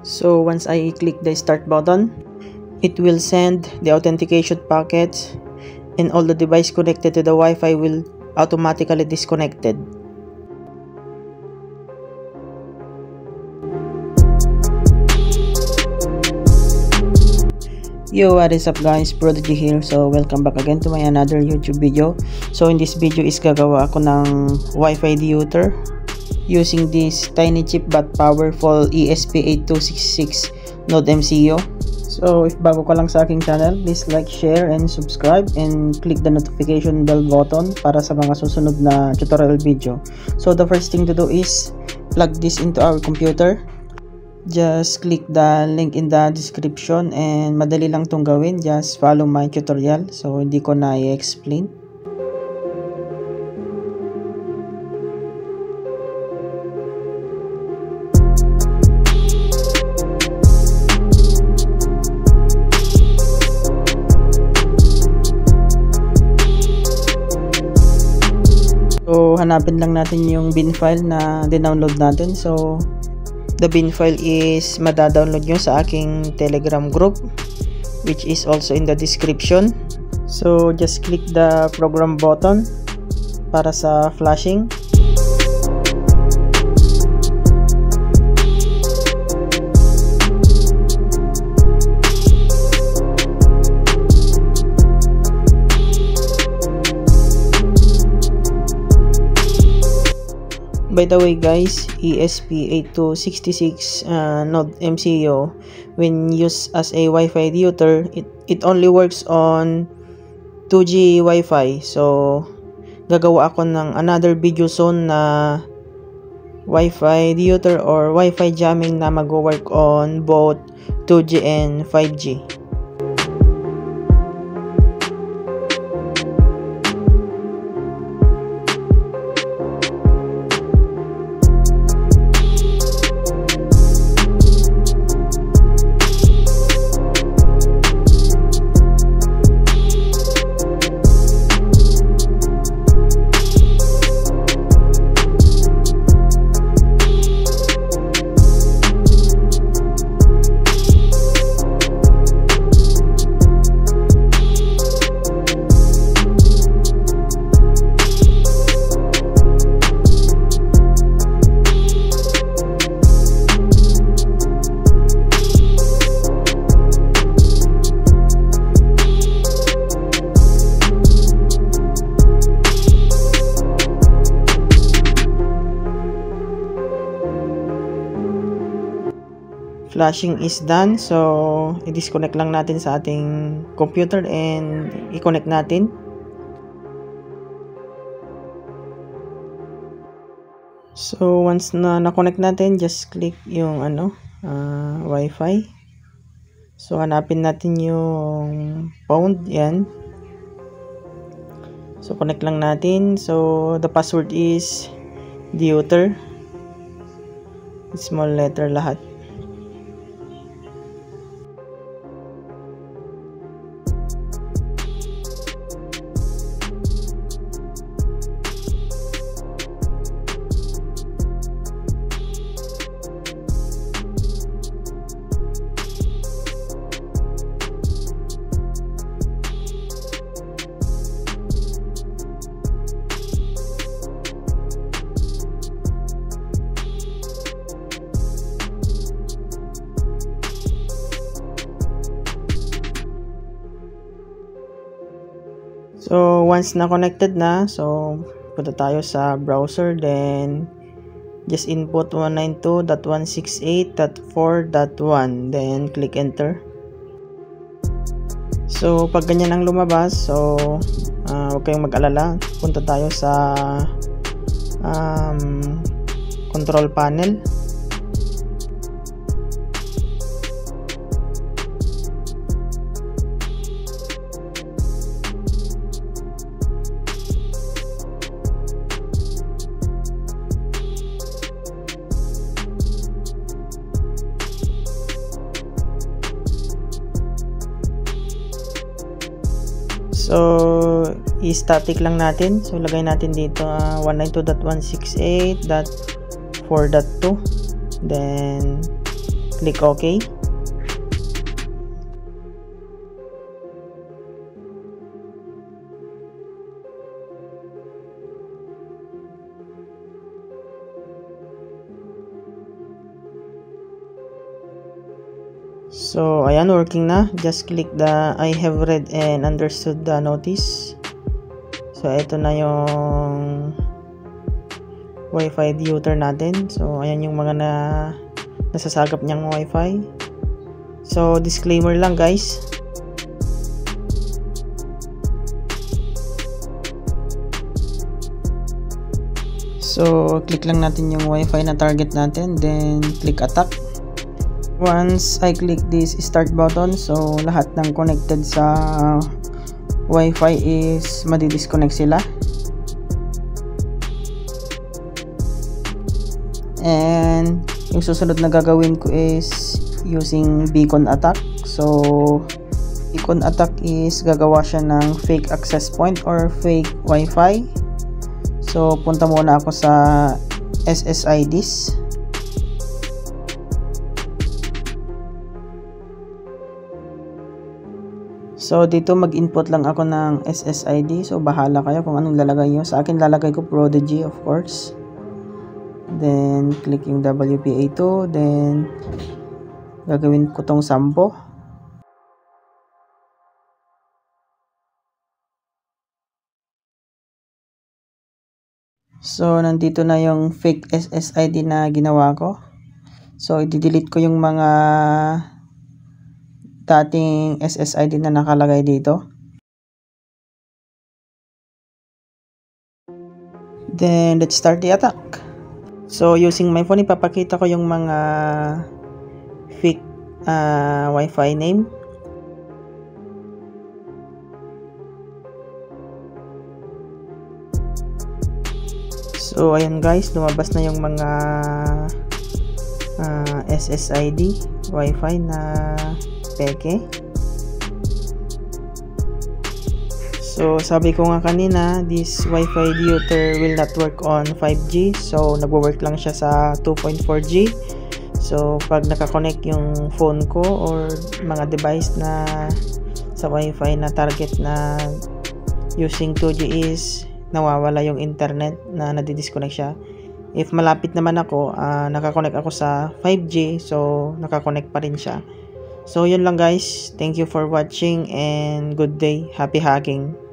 So once I click the start button, it will send the authentication packets and all the device connected to the Wi-Fi will automatically disconnected. Yo, what is up guys, Prodigy here. So welcome back again to my another YouTube video. So in this video is gagawa ako ng Wi-Fi router using this tiny cheap but powerful ESP8266 Node MCU. So if bago ka lang sa aking channel, please like, share, and subscribe, and click the notification bell button para sa mga susunod na tutorial video. So the first thing to do is plug this into our computer. Just click the link in the description and madali lang itong gawin. Just follow my tutorial. So hindi ko na i-explain. So hanapin lang natin yung bin file na dinownload natin. So the bin file is madadownload nyo sa aking Telegram group, which is also in the description. So just click the program button para sa flashing. By the way guys, ESP8266 Node MCU, when used as a Wi-Fi router, it only works on 2G Wi-Fi. So gagawa ako ng another video soon na Wi-Fi router or Wi-Fi jamming na mag-work on both 2G and 5G. Flashing is done, so i-disconnect lang natin sa ating computer and i-connect natin. So once na na-connect natin, just click yung Wi-Fi. So hanapin natin yung pound, yan. So connect lang natin. So the password is router, small letter lahat. So once na connected na, so punta tayo sa browser, then just input 192.168.4.1, then click enter. So pag ganyan ang lumabas, so huwag kayong mag-alala, punta tayo sa control panel. So i-static lang natin. So lagay natin dito 192.168.4.2, then click OK. So, ayan, working na. Just click the I have read and understood the notice. So, ito na yung Wi-Fi router natin. So, ayan yung mga nasasagap niyang Wi-Fi. So, disclaimer lang guys. So, click lang natin yung Wi-Fi na target natin. Then, click attack. Once I click this start button, so lahat ng connected sa Wi-Fi is madi-disconnect sila. And yung susunod na gagawin ko is using beacon attack. So beacon attack is gagawa siya ng fake access point or fake Wi-Fi. So punta muna ako sa SSIDs. So, dito mag-input lang ako ng SSID. So, bahala kayo kung anong lalagay nyo. Sa akin, lalagay ko Prodigy, of course. Then, click yung WPA2. Then, gagawin ko tong 10. So, nandito na yung fake SSID na ginawa ko. So, i-delete ko yung mga dating SSID na nakalagay dito. Then, let's start the attack. So, using my phone, ipapakita ko yung mga fake Wi-Fi name. So, ayan guys, lumabas na yung mga SSID Wi-Fi na peke. So, sabi ko nga kanina, this Wi-Fi router will not work on 5G. So, nagwo-work lang siya sa 2.4G. So, pag nakakonect yung phone ko or mga device na sa Wi-Fi na target na using 2G is nawawala yung internet na nadi-disconnect siya. If malapit naman ako, nakakonect ako sa 5G, so nakakonect pa rin siya. So, yun lang guys. Thank you for watching and good day. Happy hacking!